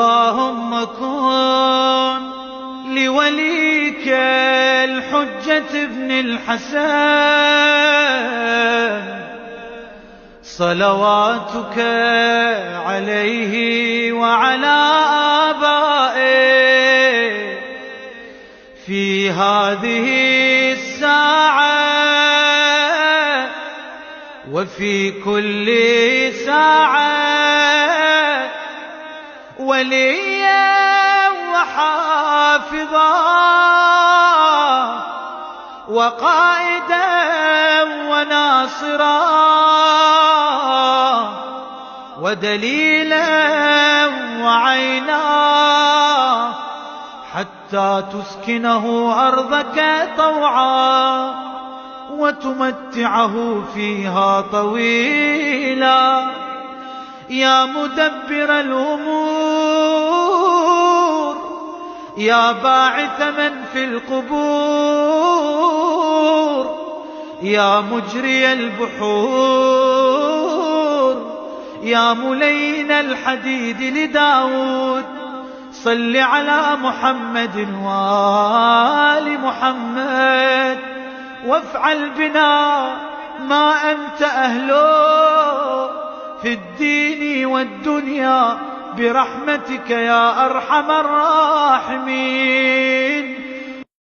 اللهم كن لوليك الحجة ابن الحسن صلواتك عليه وعلى آبائه في هذه الساعة وفي كل ساعة وليا وحافظا وقائدا وناصرا ودليلا وعينا حتى تسكنه أرضك طوعا وتمتعه فيها طويلا يا مدبر الأمور يا باعث من في القبور يا مجري البحور يا ملين الحديد لداود صل على محمد وآل محمد وافعل بنا ما أنت أهله في الدين والدنيا برحمتك يا أرحم الراحمين.